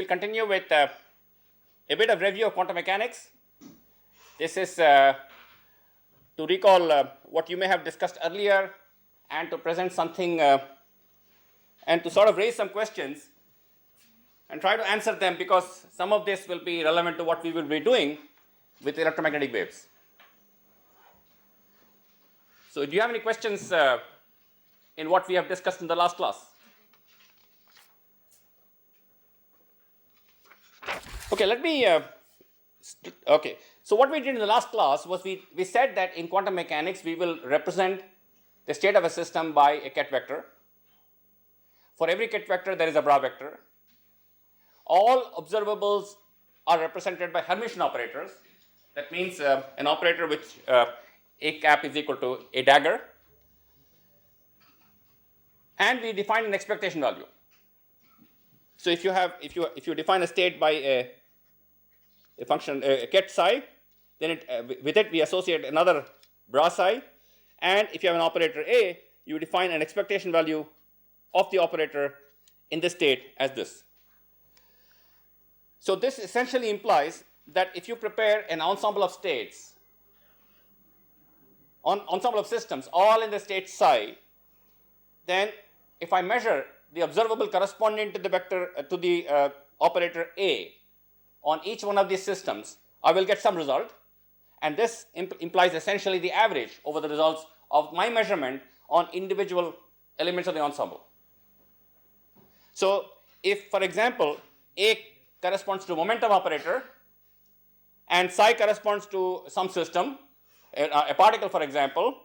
continue with a bit of review of quantum mechanics. This is to recall what you may have discussed earlier and to present something and to sort of raise some questions and try to answer them, because some of this will be relevant to what we will be doing with electromagnetic waves. So do you have any questions in what we have discussed in the last class? Okay, let me, okay. So what we did in the last class was we said that in quantum mechanics we will represent the state of a system by a Ket vector. For every Ket vector there is a bra vector. All observables are represented by Hermitian operators. That means an operator which A cap is equal to a dagger. And we define an expectation value. So if you define a state by a function, a Ket psi, then with it we associate another bra psi. And if you have an operator A, you define an expectation value of the operator in this state as this. So this essentially implies that if you prepare an ensemble of states, ensemble of systems, all in the state psi, then if I measure the observable corresponding to the vector to the operator A on each one of these systems, I will get some result, and this implies essentially the average over the results of my measurement on individual elements of the ensemble. So if, for example, A corresponds to momentum operator and psi corresponds to some system, a particle for example,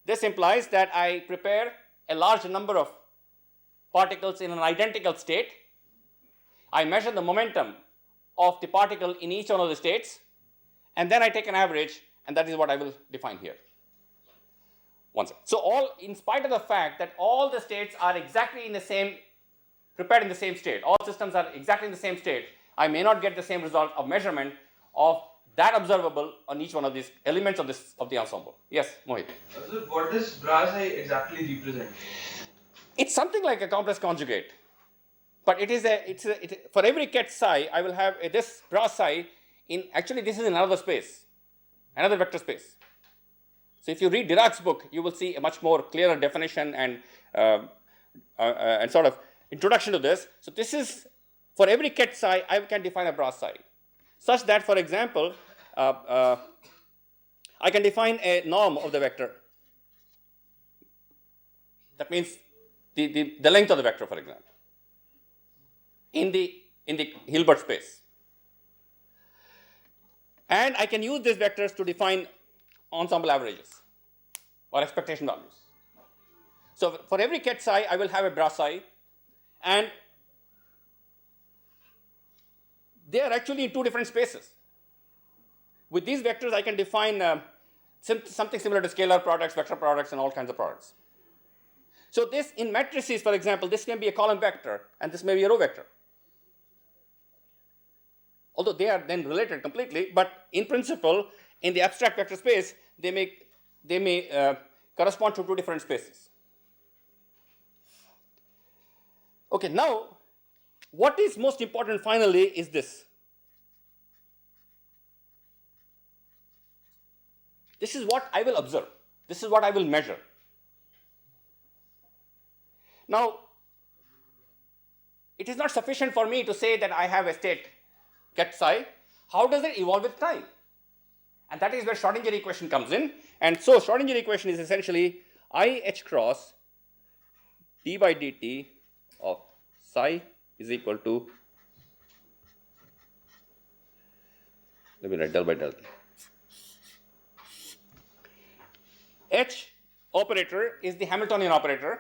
this implies that I prepare a large number of particles in an identical state. I measure the momentum of the particle in each one of the states, and then I take an average, and that is what I will define here. So all, in spite of the fact that all the states are exactly in the same, prepared in the same state, all systems are exactly in the same state, I may not get the same result of measurement of that observable on each one of these elements of the ensemble. Yes, Mohit. So what does bra psi exactly represent? It's something like a complex conjugate, but for every Ket psi, I will have this bra psi in, actually this is in another space, another vector space. So if you read Dirac's book, you will see a much more clearer definition and sort of introduction to this. So this is, for every Ket psi, I can define a bra psi, such that, for example, I can define a norm of the vector. That means the length of the vector, for example, in the Hilbert space. And I can use these vectors to define ensemble averages or expectation values. So for every Ket psi, I will have a bra psi, and they are actually in two different spaces. With these vectors, I can define something similar to scalar products, vector products, and all kinds of products. So this, in matrices, for example, this can be a column vector, and this may be a row vector. Although they are then related completely, but in principle, in the abstract vector space, they may correspond to two different spaces. Okay, now, what is most important finally is this. This is what I will observe. This is what I will measure. Now, it is not sufficient for me to say that I have a state Ket psi. How does it evolve with time? And that is where Schrodinger equation comes in. And so Schrodinger equation is essentially I h cross d by dt of psi is equal to, let me write del by del t. H operator is the Hamiltonian operator,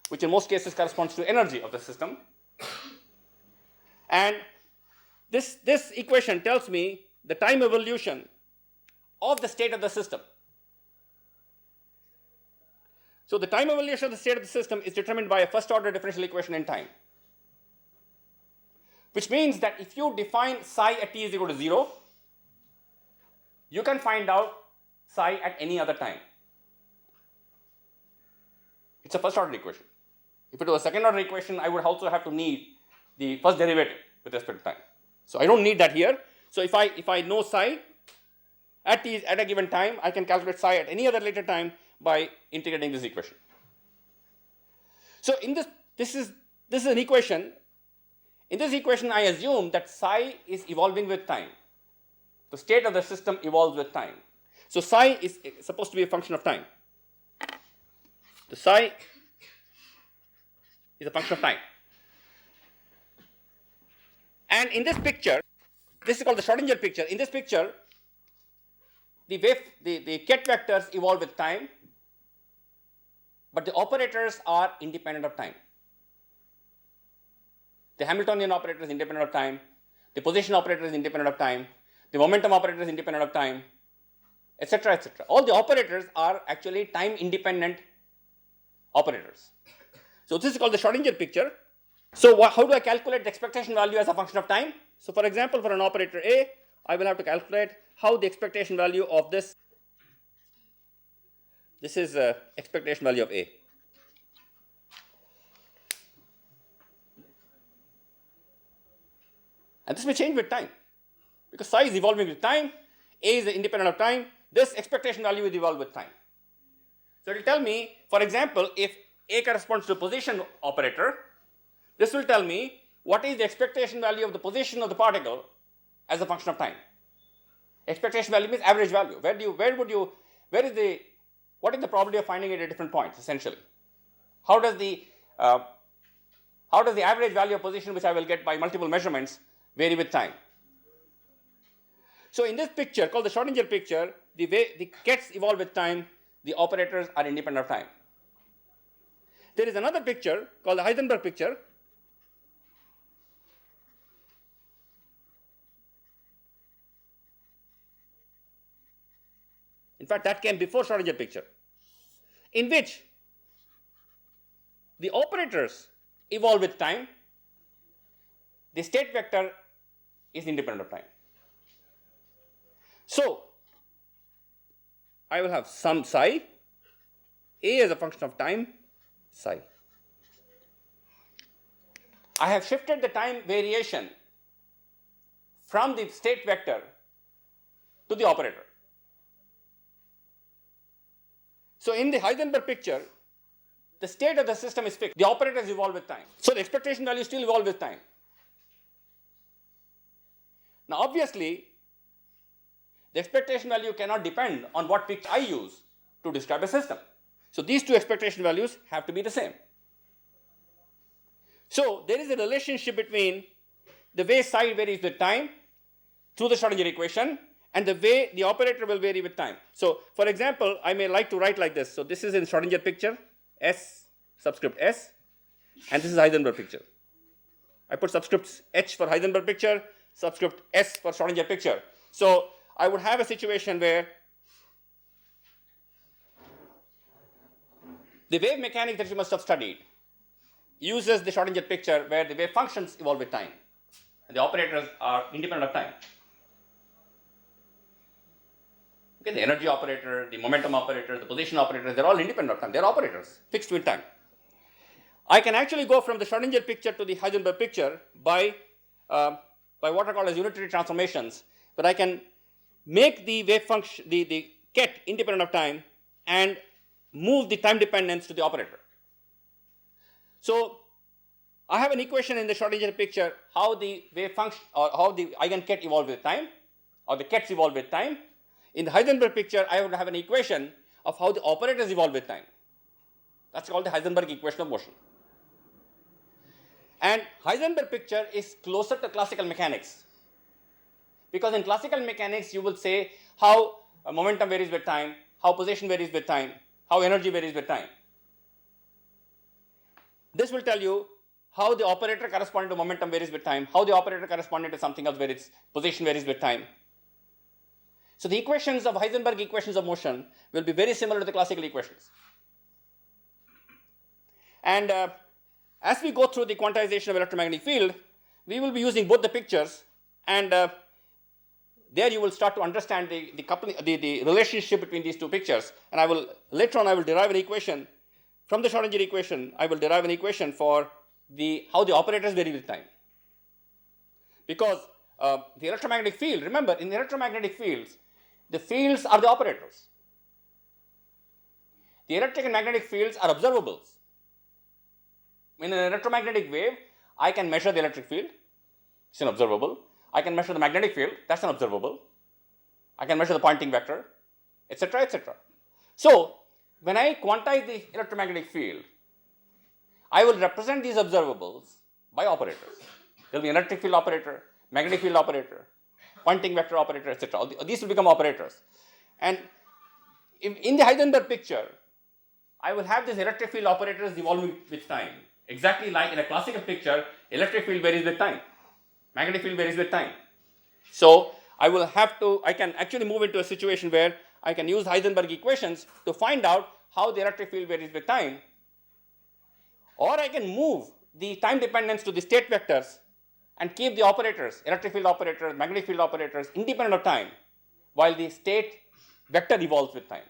which in most cases corresponds to energy of the system. And this equation tells me the time evolution of the state of the system. So the time evolution of the state of the system is determined by a first order differential equation in time, which means that if you define psi at t is equal to 0, you can find out psi at any other time. It's a first order equation. If it was a second order equation, I would also have to need the first derivative. with respect to time. So I don't need that here. So if I know psi at a given time, I can calculate psi at any other later time by integrating this equation. So in this is an equation. In this equation, I assume that psi is evolving with time. The state of the system evolves with time. So psi is supposed to be a function of time. The psi is a function of time. And in this picture, this is called the Schrodinger picture. In this picture, the ket vectors evolve with time, but the operators are independent of time. The Hamiltonian operator is independent of time. The position operator is independent of time. The momentum operator is independent of time, etc., etc. All the operators are actually time independent operators. So this is called the Schrodinger picture. So how do I calculate the expectation value as a function of time? So for example, for an operator A, I will have to calculate how the expectation value of this is expectation value of A. And this may change with time, because psi is evolving with time, A is independent of time, this expectation value will evolve with time. So it will tell me, for example, if A corresponds to a position operator, this will tell me what is the expectation value of the position of the particle as a function of time. Expectation value means average value. What is the probability of finding it at different points, essentially? How does the average value of position, which I will get by multiple measurements, vary with time? So in this picture, called the Schrodinger picture, the way the kets evolve with time, the operators are independent of time. There is another picture called the Heisenberg picture. In fact, that came before Schrodinger picture, in which the operators evolve with time, the state vector is independent of time. So I will have some psi, A as a function of time, psi. I have shifted the time variation from the state vector to the operator. So in the Heisenberg picture, the state of the system is fixed. The operators evolve with time. So the expectation value still evolve with time. Now obviously, the expectation value cannot depend on what fix I use to describe a system. So these two expectation values have to be the same. So there is a relationship between the way psi varies with time through the Schrodinger equation and the way the operator will vary with time. So for example, I may like to write like this. So this is in Schrodinger picture, S subscript S, and this is Heisenberg picture. I put subscripts H for Heisenberg picture, subscript S for Schrodinger picture. So I would have a situation where the wave mechanics that you must have studied uses the Schrodinger picture where the wave functions evolve with time and the operators are independent of time. Okay, the energy operator, the momentum operator, the position operator, they're all independent of time. They're operators fixed with time. I can actually go from the Schrodinger picture to the Heisenberg picture by what are called as unitary transformations, but I can make the wave function, the ket independent of time and move the time dependence to the operator. So I have an equation in the Schrodinger picture how the wave function or how the eigen ket evolve with time or the kets evolve with time. In the Heisenberg picture, I would have an equation of how the operators evolve with time. That's called the Heisenberg equation of motion. And Heisenberg picture is closer to classical mechanics, because in classical mechanics you will say how momentum varies with time, how position varies with time, how energy varies with time. This will tell you how the operator corresponding to momentum varies with time, how the operator corresponding to something else varies, position varies with time. So the equations of Heisenberg equations of motion will be very similar to the classical equations. And as we go through the quantization of electromagnetic field, we will be using both the pictures, and there you will start to understand the relationship between these two pictures. And later on I will derive an equation from the Schrodinger equation. I will derive an equation for how the operators vary with time. because the electromagnetic field, remember, in the electromagnetic fields, the fields are the operators. The electric and magnetic fields are observables. In an electromagnetic wave, I can measure the electric field, it's an observable. I can measure the magnetic field, that's an observable. I can measure the Poynting vector, etc., etc. So, when I quantize the electromagnetic field, I will represent these observables by operators. There will be an electric field operator, magnetic field operator, Poynting vector operator, etc. These will become operators. And in the Heisenberg picture, I will have these electric field operators evolving with time. Exactly like in a classical picture, electric field varies with time, magnetic field varies with time. So, I can actually move into a situation where I can use Heisenberg equations to find out how the electric field varies with time, or I can move the time dependence to the state vectors and keep the operators, electric field operators, magnetic field operators, independent of time, while the state vector evolves with time.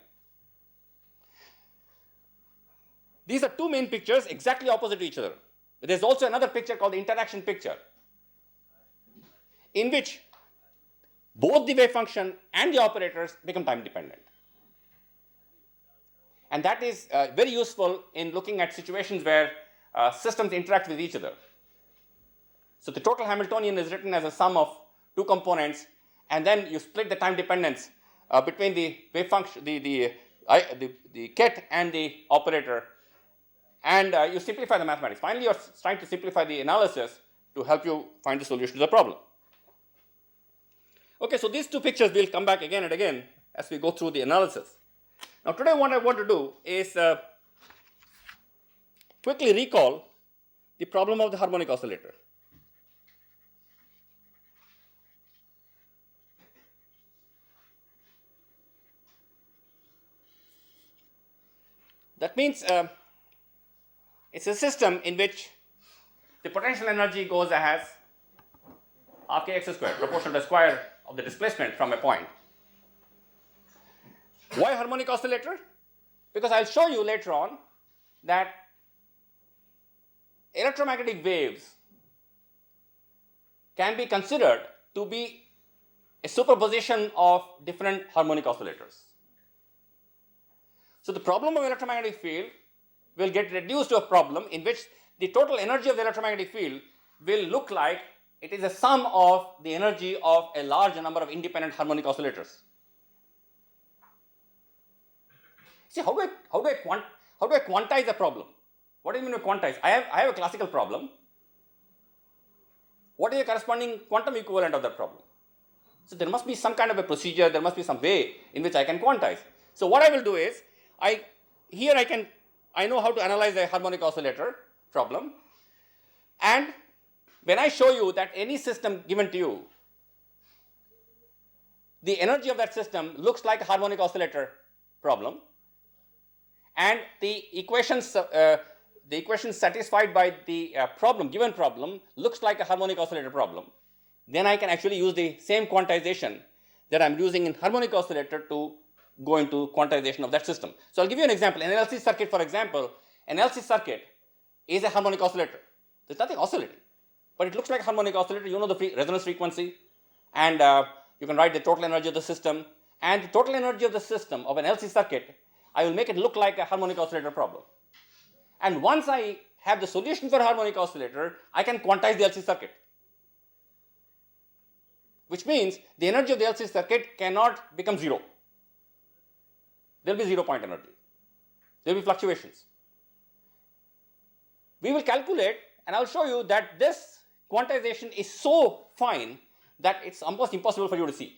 These are two main pictures exactly opposite to each other. There is also another picture called the interaction picture, in which both the wave function and the operators become time dependent. And that is very useful in looking at situations where systems interact with each other. So the total Hamiltonian is written as a sum of two components, and then you split the time dependence between the wave function, the ket and the operator, and you simplify the mathematics. Finally, you're trying to simplify the analysis to help you find the solution to the problem. Okay, so these two pictures will come back again and again as we go through the analysis. Now, today what I want to do is quickly recall the problem of the harmonic oscillator. That means it's a system in which the potential energy goes as half kx squared, proportional to the square of the displacement from a point. Why harmonic oscillator? Because I'll show you later on that electromagnetic waves can be considered to be a superposition of different harmonic oscillators. So the problem of electromagnetic field will get reduced to a problem in which the total energy of the electromagnetic field will look like it is a sum of the energy of a large number of independent harmonic oscillators. See, how do I quantize a problem? What do you mean by quantize? I have a classical problem. What is the corresponding quantum equivalent of that problem? So there must be some kind of a procedure, there must be some way in which I can quantize. So what I will do is, I know how to analyze a harmonic oscillator problem, and when I show you that any system given to you, the energy of that system looks like a harmonic oscillator problem, and the equations satisfied by the given problem looks like a harmonic oscillator problem, then I can actually use the same quantization that I'm using in harmonic oscillator to go into quantization of that system. So I'll give you an example. An LC circuit, for example, an LC circuit is a harmonic oscillator. There's nothing oscillating, but it looks like a harmonic oscillator. You know the resonance frequency, and you can write the total energy of the system. And the total energy of the system of an LC circuit, I will make it look like a harmonic oscillator problem. And once I have the solution for a harmonic oscillator, I can quantize the LC circuit, which means the energy of the LC circuit cannot become zero. There will be 0 point energy. There will be fluctuations. We will calculate, and I will show you that this quantization is so fine that it's almost impossible for you to see.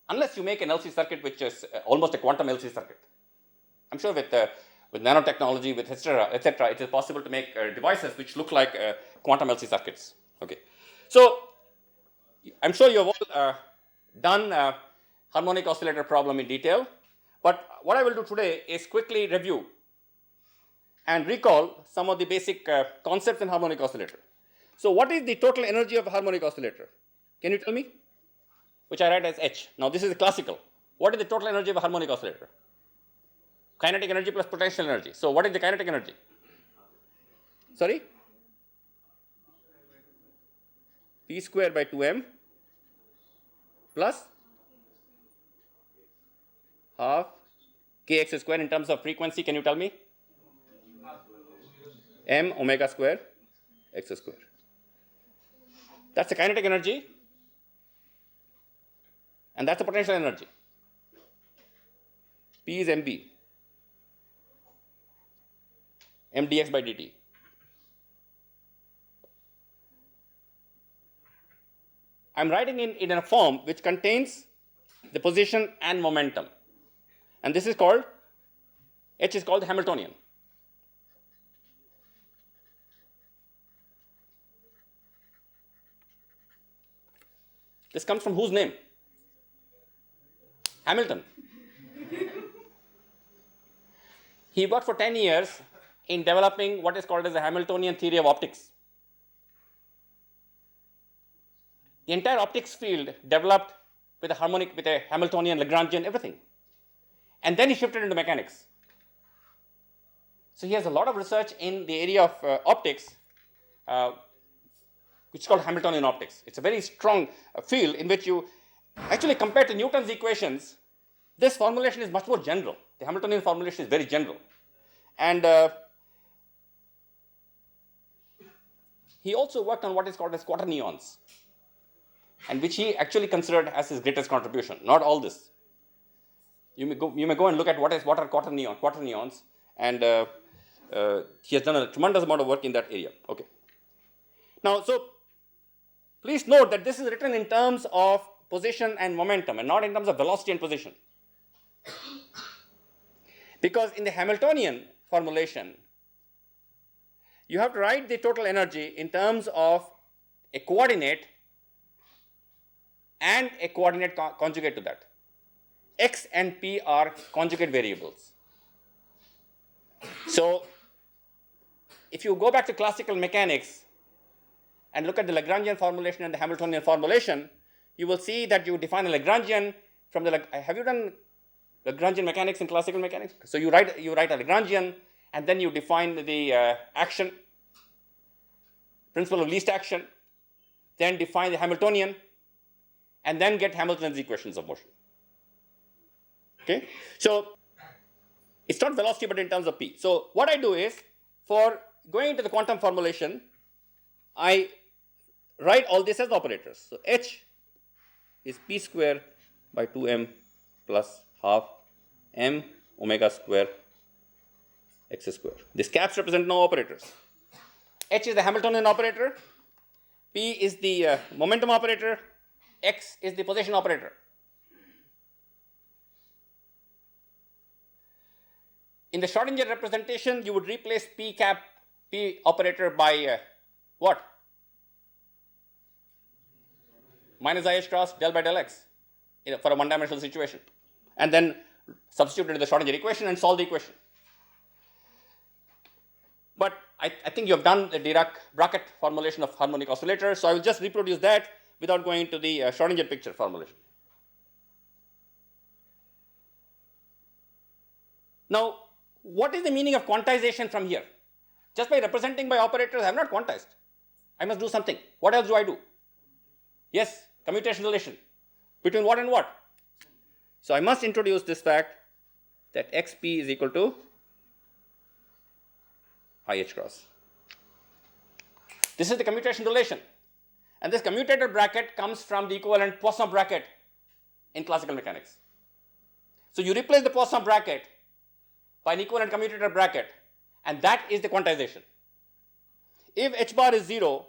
Unless you make an LC circuit which is almost a quantum LC circuit. I'm sure with nanotechnology, with etc., it is possible to make devices which look like quantum LC circuits. Okay, so I'm sure you have all done harmonic oscillator problem in detail, but what I will do today is quickly review and recall some of the basic concepts in harmonic oscillator. So what is the total energy of a harmonic oscillator? Can you tell me? Which I write as H. Now this is the classical. What is the total energy of a harmonic oscillator? Kinetic energy plus potential energy. So what is the kinetic energy? Sorry? p square by 2m plus half kx square in terms of frequency. Can you tell me? M omega square x square. That's the kinetic energy, and that's the potential energy. P is mb, m dx by dt. I'm writing in a form which contains the position and momentum, and this is called, H is called the Hamiltonian. This comes from whose name? Hamilton. He worked for 10 years in developing what is called as the Hamiltonian theory of optics. The entire optics field developed with a harmonic, with a Hamiltonian, Lagrangian, everything. And then he shifted into mechanics. So he has a lot of research in the area of optics, which is called Hamiltonian optics. It's a very strong field in which you actually, compared to Newton's equations, this formulation is much more general. The Hamiltonian formulation is very general. And he also worked on what is called as quaternions, and which he actually considered as his greatest contribution. Not all this. You may go and look at what are quaternions, and he has done a tremendous amount of work in that area. Okay. Now, so please note that this is written in terms of position and momentum, and not in terms of velocity and position. Because in the Hamiltonian formulation, you have to write the total energy in terms of a coordinate and a coordinate conjugate to that. X and p are conjugate variables. So if you go back to classical mechanics and look at the Lagrangian formulation and the Hamiltonian formulation, you will see that you define a Lagrangian from the, have you done Lagrangian mechanics in classical mechanics? So you write a Lagrangian, and then you define the action, principle of least action, then define the Hamiltonian, and then get Hamilton's equations of motion. Okay? So it's not velocity, but in terms of p. So what I do is, for going into the quantum formulation, I write all this as operators. So H is p square by 2m plus half m omega square x square. These caps represent no operators. H is the Hamiltonian operator, p is the momentum operator, x is the position operator. In the Schrodinger representation, you would replace p operator by what? Minus IH cross del by del x for a one-dimensional situation. And then substitute into the Schrodinger equation and solve the equation. But I think you have done the Dirac-Brackett formulation of harmonic oscillator, so I will just reproduce that without going into the Schrodinger picture formulation. Now, what is the meaning of quantization from here? Just by representing by operators, I have not quantized. I must do something. What else do I do? Yes, commutation relation. Between what and what? So I must introduce this fact that xp is equal to IH cross. This is the commutation relation. And this commutator bracket comes from the equivalent Poisson bracket in classical mechanics. So you replace the Poisson bracket by an equivalent commutator bracket, and that is the quantization. If h bar is 0,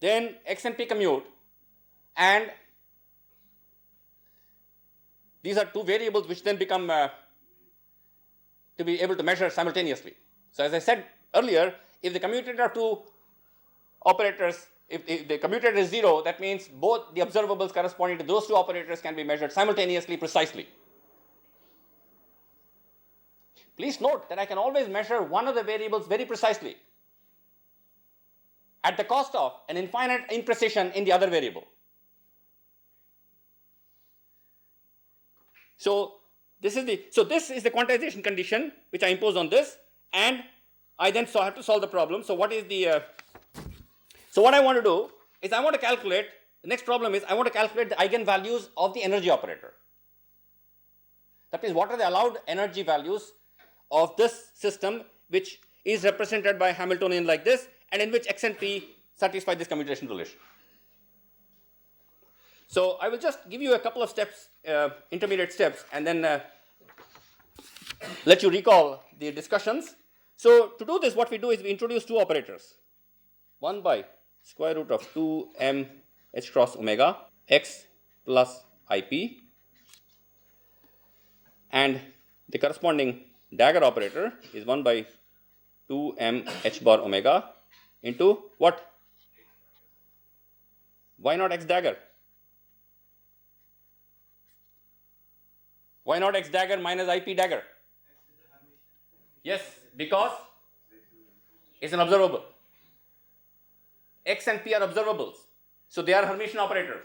then x and p commute, and these are two variables which then become to be able to measure simultaneously. So as I said earlier, if the commutator of two operators, if the commutator is 0, that means both the observables corresponding to those two operators can be measured simultaneously, precisely. Please note that I can always measure one of the variables very precisely at the cost of an infinite imprecision in the other variable. So this is the quantization condition which I impose on this, and I then have to solve the problem. So what is the so what I want to do is I want to calculate, the next problem is I want to calculate the eigenvalues of the energy operator. That means what are the allowed energy values of this system which is represented by Hamiltonian like this and in which x and p satisfy this commutation relation. So I will just give you a couple of steps, intermediate steps, and then let you recall the discussions. So to do this, what we do is we introduce two operators. 1 by square root of 2m h cross omega x plus ip, and the corresponding dagger operator is 1 by 2m h bar omega into what? Why not x dagger? Why not x dagger minus ip dagger? Yes, because it's an observable. X and p are observables. So they are Hermitian operators.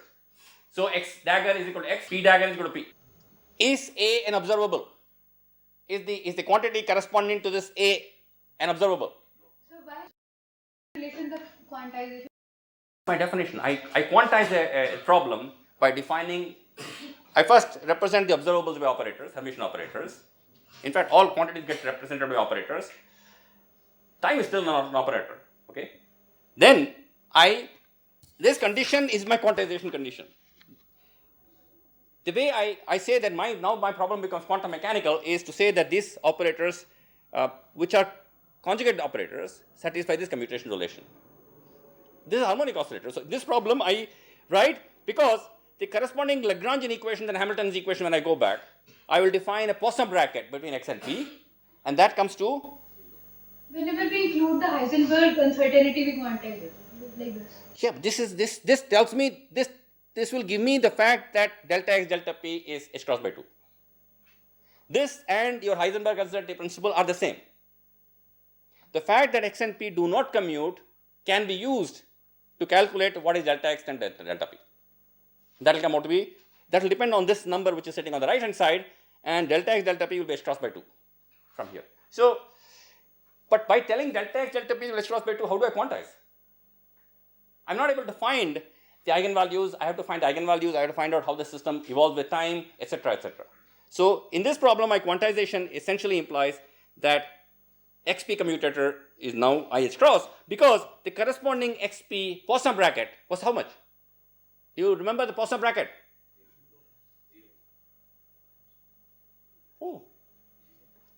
So x dagger is equal to x, p dagger is equal to p. Is A an observable? Is the quantity corresponding to this A an observable? So why relation the quantization? My definition, I quantize a problem by defining, I first represent the observables by operators, Hermitian operators. In fact, all quantities get represented by operators. Time is still not an operator, okay? Then this condition is my quantization condition. The way I say that now my problem becomes quantum mechanical is to say that these operators, which are conjugate operators, satisfy this commutation relation. This is a harmonic oscillator. So this problem I write because the corresponding Lagrangian equation and Hamilton's equation, when I go back, I will define a Poisson bracket between x and p, and that comes to. Whenever we include the Heisenberg uncertainty, we quantize it like this. Yeah, this tells me this will give me the fact that delta x delta p is h cross by 2. This and your Heisenberg uncertainty principle are the same. The fact that x and p do not commute can be used to calculate what is delta x and delta p. That will come out to be, that will depend on this number which is sitting on the right hand side, and delta x delta p will be h cross by 2 from here. So, but by telling delta x delta p is h cross by 2, how do I quantize? I am not able to find the eigenvalues, I have to find the eigenvalues, I have to find out how the system evolves with time, etc., etc. So, in this problem, my quantization essentially implies that xp commutator is now IH cross, because the corresponding xp Poisson bracket was how much? Do you remember the Poisson bracket? Oh,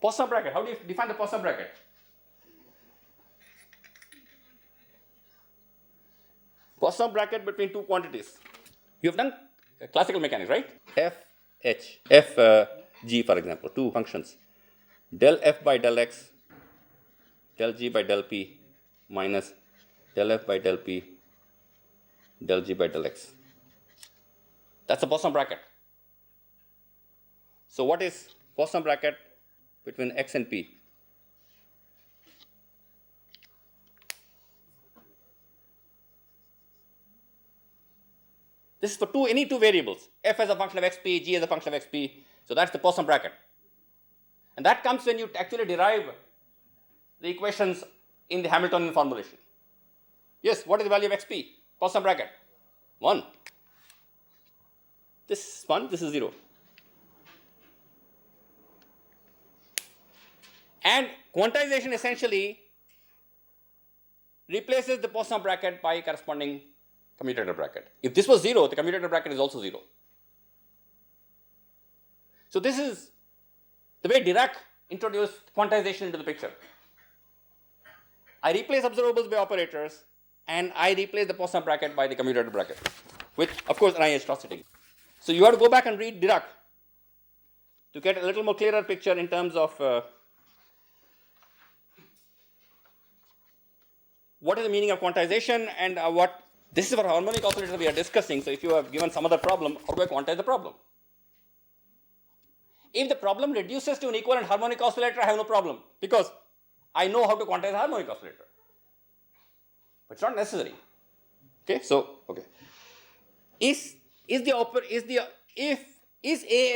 Poisson bracket. How do you define the Poisson bracket? Poisson bracket between two quantities. You have done classical mechanics, right? G, for example, two functions. Del f by del x, del g by del p, minus del f by del p, del g by del x. That's a Poisson bracket. So what is Poisson bracket between x and p? This is for any two variables, f as a function of xp, g as a function of xp. So that's the Poisson bracket. And that comes when you actually derive the equations in the Hamiltonian formulation. Yes, what is the value of xp? Poisson bracket. 1. This is 1, this is 0. And quantization essentially replaces the Poisson bracket by corresponding commutator bracket. If this was 0, the commutator bracket is also 0. So this is the way Dirac introduced quantization into the picture. I replace observables by operators, and I replace the Poisson bracket by the commutator bracket, with, of course, an IH cross sitting. So you have to go back and read Dirac to get a little more clearer picture in terms of what is the meaning of quantization and what. This is for harmonic oscillator we are discussing. So if you have given some other problem, how do I quantize the problem? If the problem reduces to an equivalent harmonic oscillator, I have no problem, because I know how to quantize a harmonic oscillator. But it's not necessary. Okay, so okay. Is A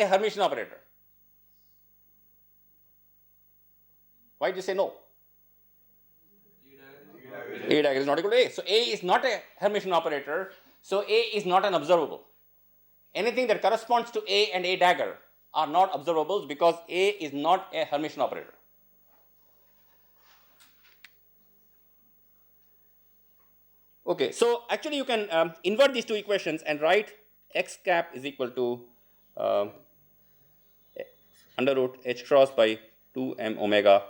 a Hermitian operator? Why did you say no? A dagger is not equal to A. So A is not a Hermitian operator. So A is not an observable. Anything that corresponds to A and A dagger are not observables because A is not a Hermitian operator. Okay, so actually you can invert these two equations and write x cap is equal to under root h cross by 2m omega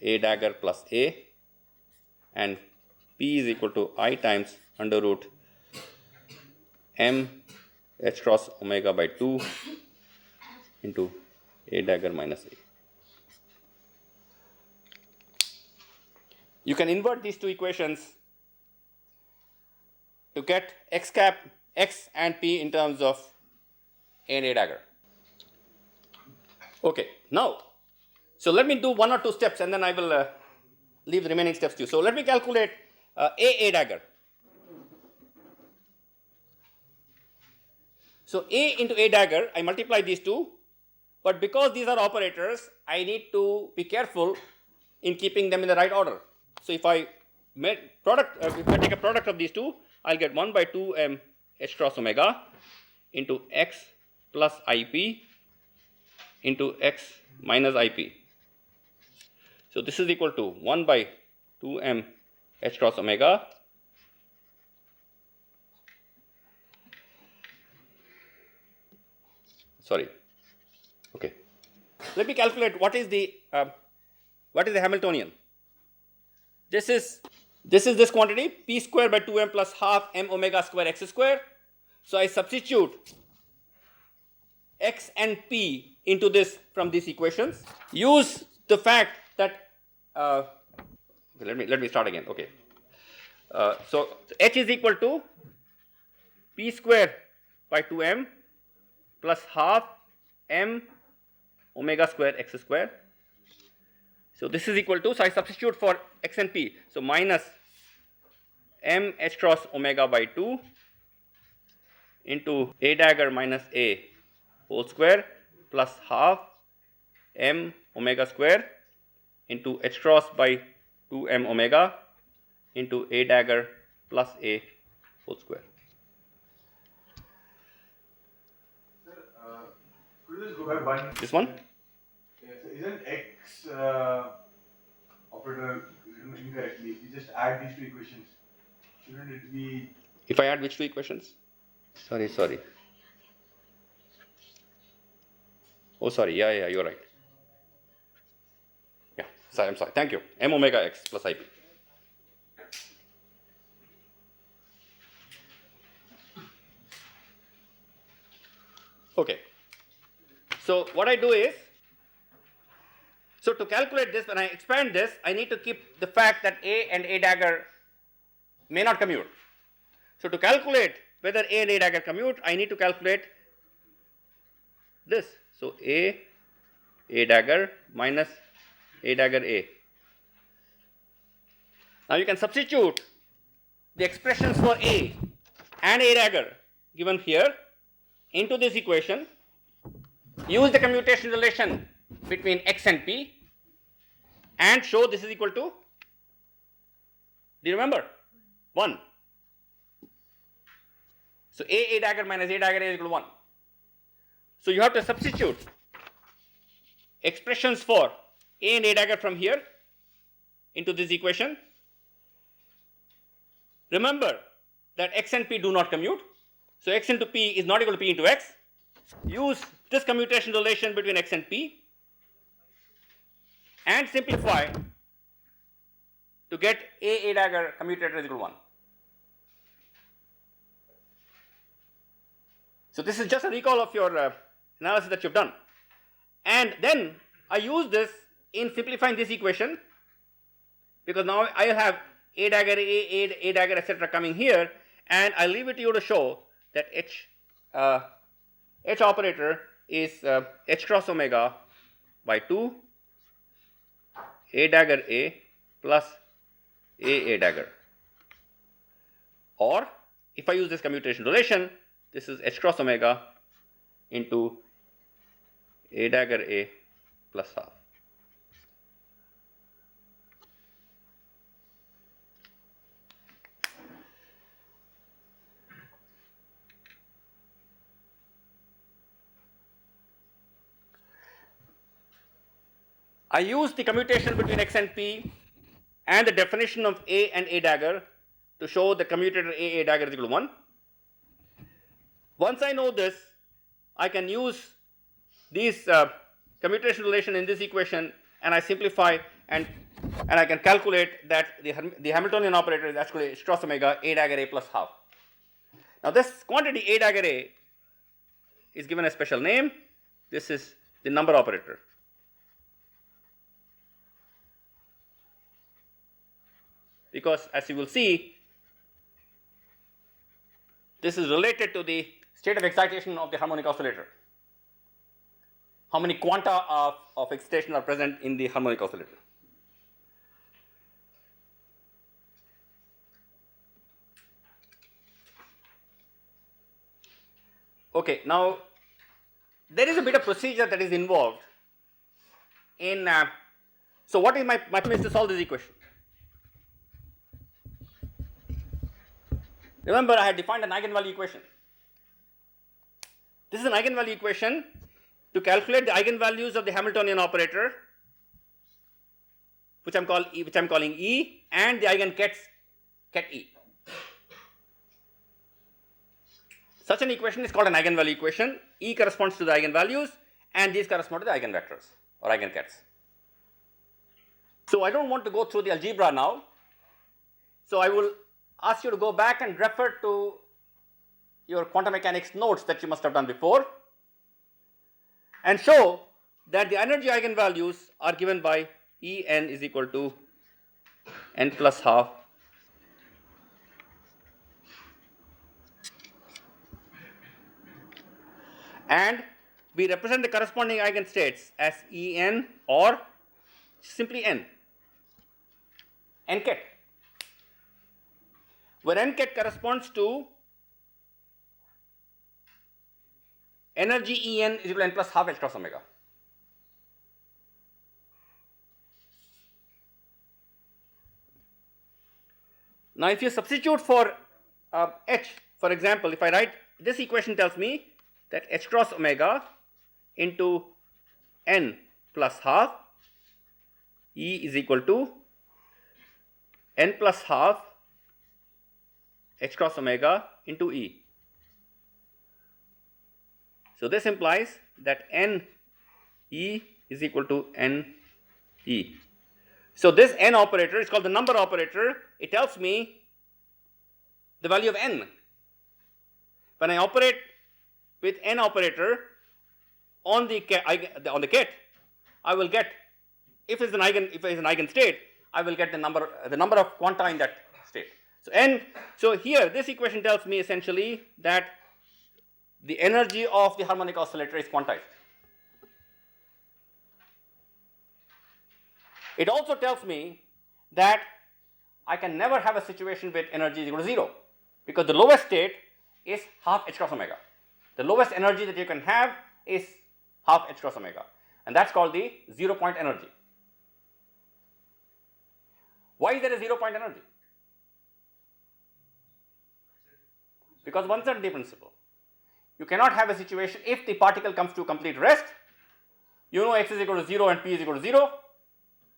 A dagger plus A, and P is equal to I times under root m h cross omega by 2 into A dagger minus A. You can invert these two equations to get x cap, x and P in terms of A and A dagger. Okay, now, so let me do one or two steps and then I will leave the remaining steps to you. So let me calculate A dagger. So A into A dagger, I multiply these two, but because these are operators, I need to be careful in keeping them in the right order. So if I if I take a product of these two, I'll get 1 by 2 m h cross omega into x plus IP into x minus IP. So this is equal to 1 by 2 m h cross omega okay. Let me calculate what is the Hamiltonian. This is this quantity p square by 2m plus half m omega square x square. So I substitute x and p into this from these equations. Use the fact that let me start again. Okay. So h is equal to p square by 2m plus half m omega square x square. So this is equal to, so I substitute for x and p. So minus m h cross omega by 2 into A dagger minus A whole square plus half m omega square into h cross by 2m omega into A dagger plus A whole square. Sir, could you just go back one? This one? Yeah, so isn't x operator written incorrectly? You just add these two equations. Shouldn't it be? If I add which two equations? Sorry. Oh, sorry. Yeah, you're right. Yeah, I'm sorry. Thank you. M omega x plus IP. Okay. So what I do is, so to calculate this, when I expand this, I need to keep the fact that A and A dagger may not commute. So to calculate whether A and A dagger commute, I need to calculate this. So A dagger minus A dagger A. Now you can substitute the expressions for A and A dagger given here into this equation. Use the commutation relation between x and p and show this is equal to, do you remember? 1. So A dagger minus A dagger is equal to 1. So you have to substitute expressions for A and A dagger from here into this equation. Remember that x and p do not commute. So x into p is not equal to p into x. Use this commutation relation between x and p and simplify to get A dagger commutator is equal to 1. So this is just a recall of your analysis that you've done. And then I use this in simplifying this equation, because now I have A dagger, A dagger, etc. coming here, and I leave it to you to show that H operator is H cross omega by 2 A dagger A plus A dagger. Or if I use this commutation relation, this is H cross omega into A dagger A plus half. I use the commutation between x and p and the definition of A and A dagger to show the commutator A dagger is equal to 1. Once I know this, I can use these commutation relation in this equation, and I simplify and I can calculate that the Hamiltonian operator is actually h cross omega A dagger A plus half. Now this quantity A dagger A is given a special name. This is the number operator. Because as you will see, this is related to the state of excitation of the harmonic oscillator. How many quanta of excitation are present in the harmonic oscillator? Okay, now there is a bit of procedure that is involved in. So what is my problem is to solve this equation. Remember, I had defined an eigenvalue equation. This is an eigenvalue equation to calculate the eigenvalues of the Hamiltonian operator, which I'm calling E, and the eigenkets ket E. Such an equation is called an eigenvalue equation. E corresponds to the eigenvalues, and these correspond to the eigenvectors or eigenkets. So I don't want to go through the algebra now. So I will ask you to go back and refer to your quantum mechanics notes that you must have done before, and show that the energy eigenvalues are given by En is equal to n plus half and we represent the corresponding eigenstates as En or simply n ket, where n ket corresponds to energy En is equal to n plus half h cross omega. Now if you substitute for h, for example, if I write this equation tells me that h cross omega into n plus half E is equal to n plus half h cross omega into E. So this implies that n E is equal to n E. So this n operator is called the number operator. It tells me the value of n. When I operate with n operator on the ket, I will get, if it's an eigen state, I will get the number of quanta in that state. So here this equation tells me essentially that the energy of the harmonic oscillator is quantized. It also tells me that I can never have a situation with energy is equal to 0, because the lowest state is half h cross omega. The lowest energy that you can have is half h cross omega, and that's called the 0 point energy. Why is there a 0 point energy? Because of uncertainty principle. You cannot have a situation if the particle comes to complete rest. You know x is equal to 0 and p is equal to 0,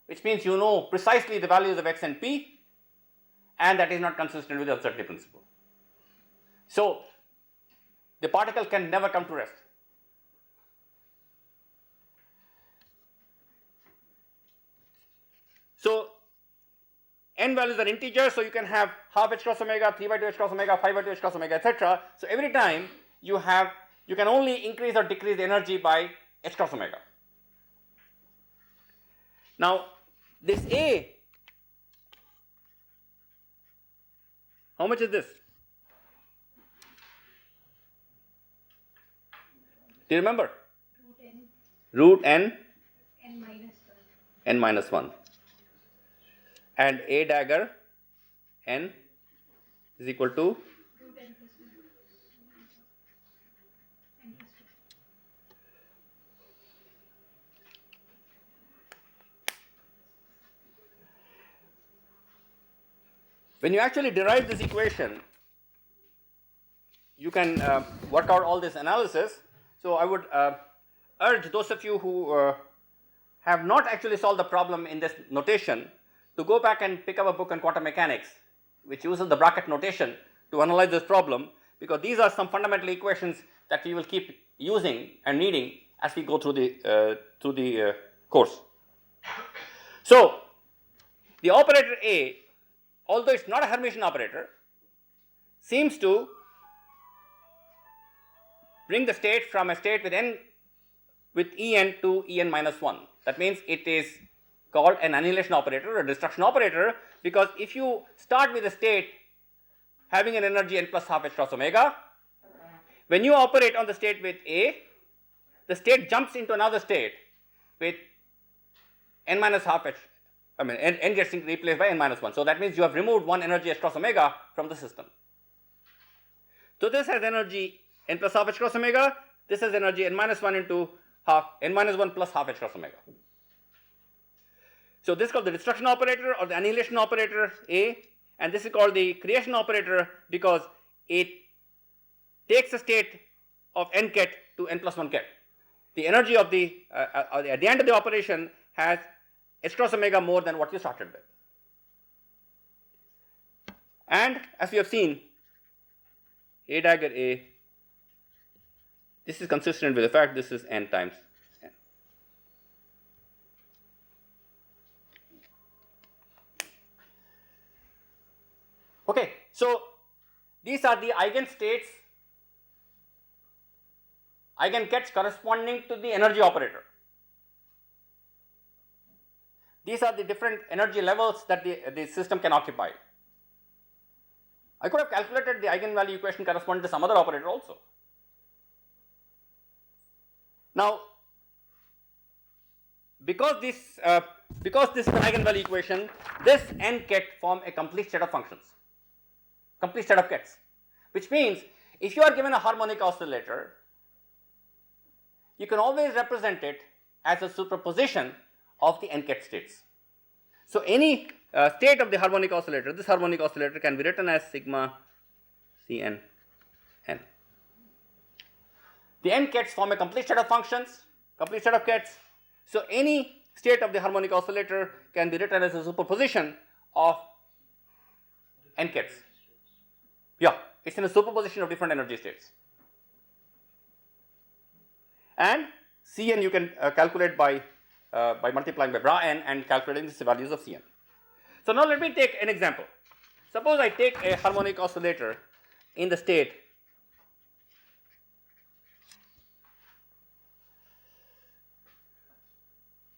which means you know precisely the values of x and p, and that is not consistent with the uncertainty principle. So the particle can never come to rest. So n values are integers, so you can have half h cross omega, 3 by 2 h cross omega, 5 by 2 h cross omega, etc. So every time you can only increase or decrease the energy by h cross omega. Now this A, how much is this? Do you remember? Root n minus 1. And A dagger n is equal to when you actually derive this equation, you can work out all this analysis. So I would urge those of you who have not actually solved the problem in this notation, to go back and pick up a book on quantum mechanics which uses the bracket notation to analyze this problem, because these are some fundamental equations that we will keep using and needing as we go through the course. So, the operator A, although it's not a Hermitian operator, seems to bring the state from a state with En to En minus 1. That means it is called an annihilation operator or a destruction operator, because if you start with a state having an energy n plus half h cross omega, when you operate on the state with A, the state jumps into another state with n minus half h, n gets replaced by n minus 1. So that means you have removed one energy h cross omega from the system. So this has energy n plus half h cross omega, this has energy n minus 1 into half, n minus 1 plus half h cross omega. So this is called the destruction operator or the annihilation operator A, and this is called the creation operator because it takes a state of n ket to n plus 1 ket. The energy of at the end of the operation has h cross omega more than what you started with. And as we have seen, A dagger A, this is consistent with the fact this is n times n. Okay, so these are the eigenstates, eigenkets corresponding to the energy operator. These are the different energy levels that the system can occupy. I could have calculated the eigenvalue equation corresponding to some other operator also. Now, because this is an eigenvalue equation, this n ket form a complete set of functions, complete set of kets, which means if you are given a harmonic oscillator, you can always represent it as a superposition of the n ket states. So any state of the harmonic oscillator, this harmonic oscillator can be written as sigma Cn n. The n kets form a complete set of functions, complete set of kets. So any state of the harmonic oscillator can be written as a superposition of n kets. Yeah, it's in a superposition of different energy states. And Cn you can calculate by multiplying by bra n and calculating the values of Cn. So now let me take an example. Suppose I take a harmonic oscillator in the state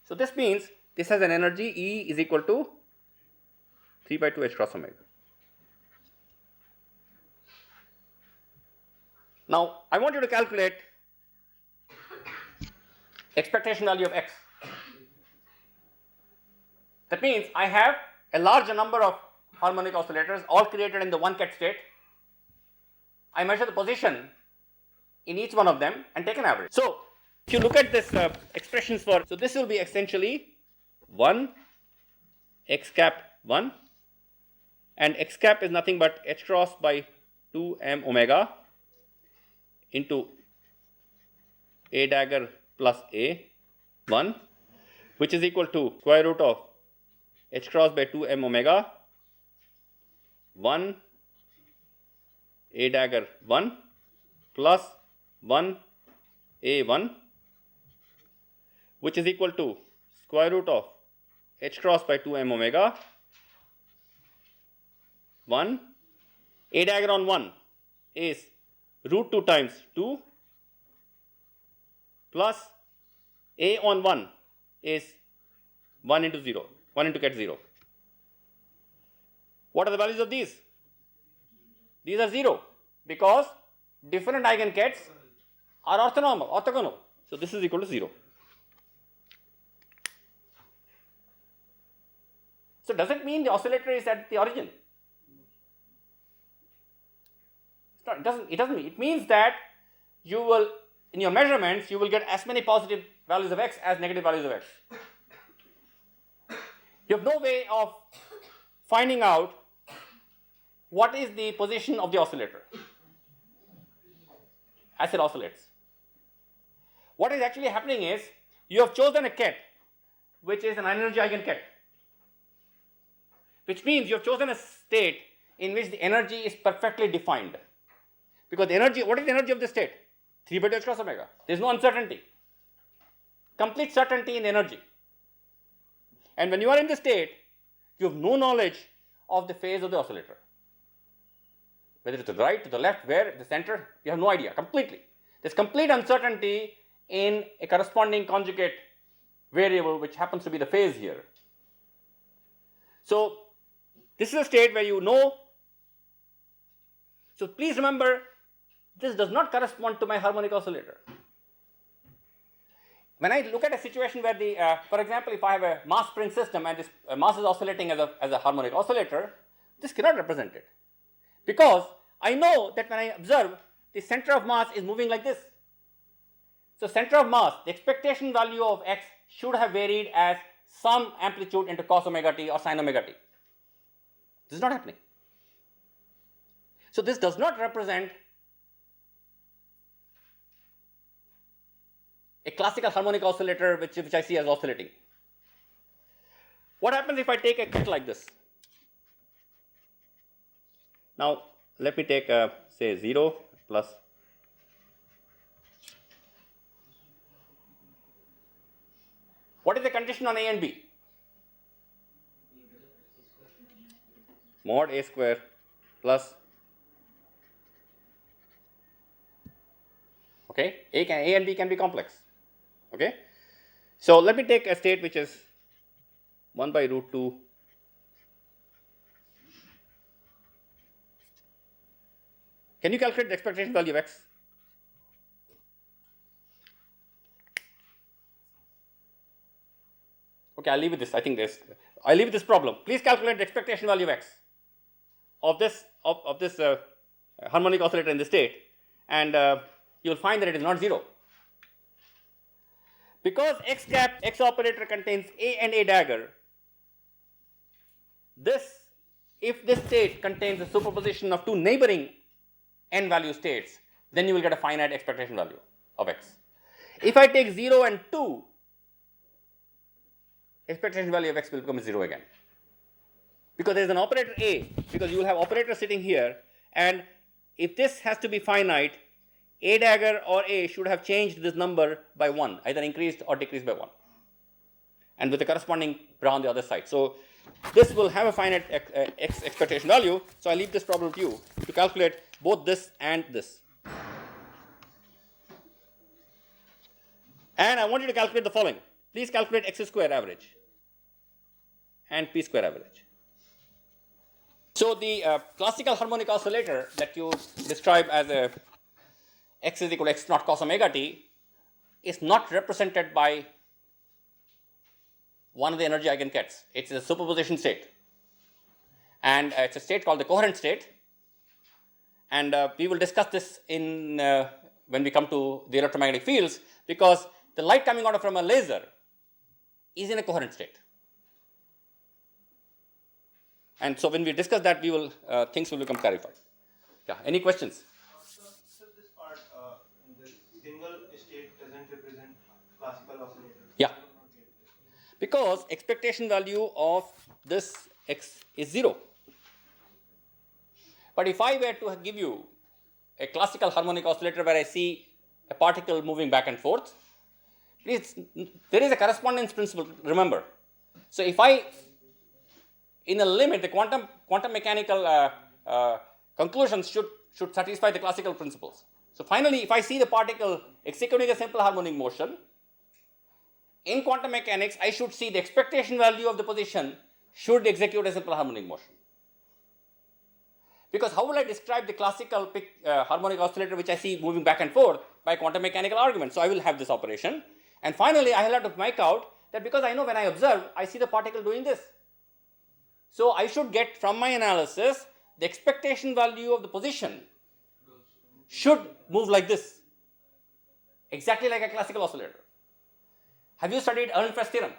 so this means this has an energy E is equal to 3 by 2 h cross omega. Now I want you to calculate expectation value of x. That means I have a large number of harmonic oscillators all created in the one ket state. I measure the position in each one of them and take an average. So if you look at this expressions for, so this will be essentially 1 x cap 1, and x cap is nothing but h cross by 2 m omega into A dagger plus A 1, which is equal to square root of h cross by 2 m omega 1 A dagger 1 plus 1 A 1, which is equal to square root of h cross by 2 m omega 1. A dagger on 1 is root 2 times 2 plus A on 1 is 1 into 0, 1 into ket 0. What are the values of these? These are 0 because different eigenkets are orthogonal. So this is equal to 0. So does it mean the oscillator is at the origin? It doesn't mean. It means that you will, in your measurements, you will get as many positive values of x as negative values of x. You have no way of finding out what is the position of the oscillator as it oscillates. What is actually happening is you have chosen a ket which is an energy eigenket, which means you have chosen a state in which the energy is perfectly defined. Because the energy, what is the energy of the state? 3 by 2 h cross omega. There is no uncertainty. Complete certainty in energy. And when you are in the state, you have no knowledge of the phase of the oscillator. Whether it's to the right, to the left, where, the center, you have no idea, completely. There's complete uncertainty in a corresponding conjugate variable, which happens to be the phase here. So, this is a state where you know. So, please remember, this does not correspond to my harmonic oscillator. When I look at a situation where the, for example, if I have a mass spring system and this mass is oscillating as a harmonic oscillator, this cannot represent it. Because I know that when I observe, the center of mass is moving like this. So, center of mass, the expectation value of x should have varied as some amplitude into cos omega t or sin omega t. This is not happening. So, this does not represent a classical harmonic oscillator which I see as oscillating. What happens if I take a cut like this? Now, let me take say 0 plus what is the condition on A and B? Mod A square plus, okay, A and B can be complex. Okay. So, let me take a state which is 1 by root 2 Can you calculate the expectation value of x? Okay, I'll leave it this. I think I'll leave it this problem. Please calculate the expectation value of x of this harmonic oscillator in the state, and you'll find that it is not 0. Because x operator contains a and a dagger, if this state contains a superposition of two neighboring n value states, then you will get a finite expectation value of x. If I take 0 and 2, expectation value of x will become 0 again. Because there is an operator a, because you will have operator sitting here, and if this has to be finite, a dagger or a should have changed this number by 1, either increased or decreased by 1, and with the corresponding bra on the other side. So, this will have a finite x expectation value. So, I leave this problem to you to calculate both this and this. And I want you to calculate the following. Please calculate x square average and p square average. So, the classical harmonic oscillator that you describe as a x is equal to x naught cos omega t is not represented by one of the energy eigenkets. It's a superposition state, and it's a state called the coherent state, and we will discuss this in when we come to the electromagnetic fields, because the light coming out from a laser is in a coherent state. And so, when we discuss that, we will things will become clarified. Yeah. Any questions? So this part, the single state doesn't represent classical oscillator. Yeah. Because expectation value of this x is 0. But if I were to give you a classical harmonic oscillator where I see a particle moving back and forth, please, there is a correspondence principle, remember. So, if I, in a limit, the quantum mechanical conclusions should satisfy the classical principles. So, finally, if I see the particle executing a simple harmonic motion, in quantum mechanics, I should see the expectation value of the position should execute a simple harmonic motion. Because how will I describe the classical harmonic oscillator which I see moving back and forth? By quantum mechanical argument. So, I will have this operation. And finally, I will have to make out that because I know when I observe, I see the particle doing this. So, I should get from my analysis the expectation value of the position should move like this, exactly like a classical oscillator. Have you studied Ehrenfest's theorem?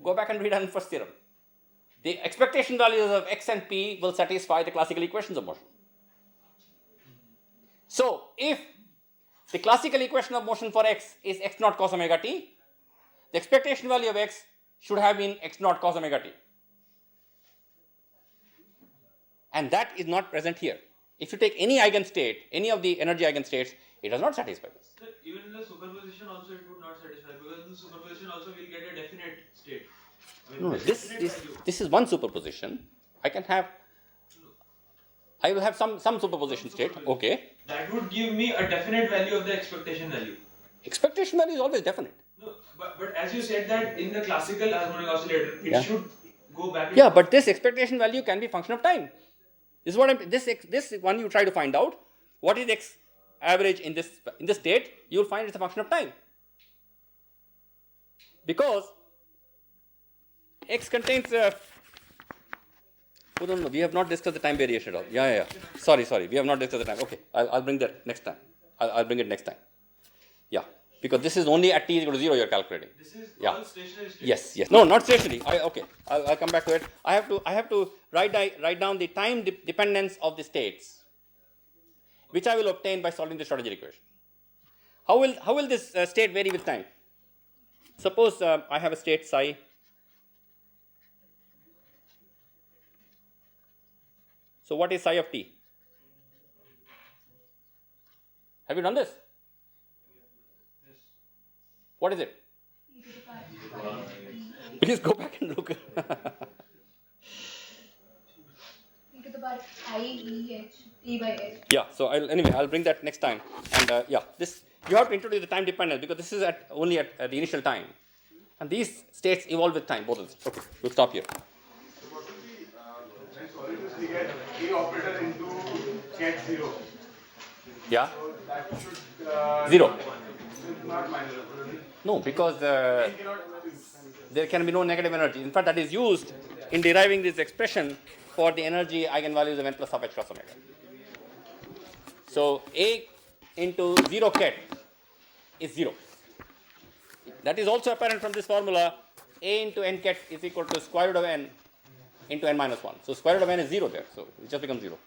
Go back and read Ehrenfest's theorem. The expectation values of x and p will satisfy the classical equations of motion. So, if the classical equation of motion for x is x naught cos omega t, the expectation value of x should have been x naught cos omega t. And that is not present here. If you take any eigenstate, any of the energy eigenstates, it does not satisfy this. Sir, even in the superposition also it would not satisfy, because in the superposition also we'll get a definite state. I mean, No, definite value. this is one superposition. I will have some superposition state. Okay. That would give me a definite value of the expectation value. Expectation value is always definite. No, but as you said that in the classical harmonic oscillator, it Yeah. should go back. Yeah, but this expectation value can be function of time. This is what this one you try to find out. What is x average in this state? You will find it's a function of time, because x contains. Oh, no, we have not discussed the time variation at all. Yeah. Sorry, we have not discussed the time. Okay, I'll bring that next time. I'll bring it next time. Yeah, because this is only at t equal to 0 you're calculating. This is Yeah. all stationary state. Yes. No, not stationary. Okay, I'll come back to it. I have to write down the time dependence of the states, which I will obtain by solving the Schrodinger equation. How will this state vary with time? Suppose I have a state psi. So what is psi of t? Have you done this? What is it? e to the power Please go back and look. e to the power I e h t by h. Yeah, so I'll bring that next time. And this you have to introduce the time dependence, because this is only at the initial time. And these states evolve with time, both of them. Okay, we'll stop here. So what will be, when solidus we get A operator into ket 0. Yeah? So that should 0. should not minus. No, because Cannot, there can be no negative energy. In fact, that is used in deriving this expression for the energy eigenvalues of n plus half h cross omega. So A into 0 ket is 0. That is also apparent from this formula. A into n ket is equal to square root of n into n minus 1. So square root of n is 0 there. So it just becomes 0.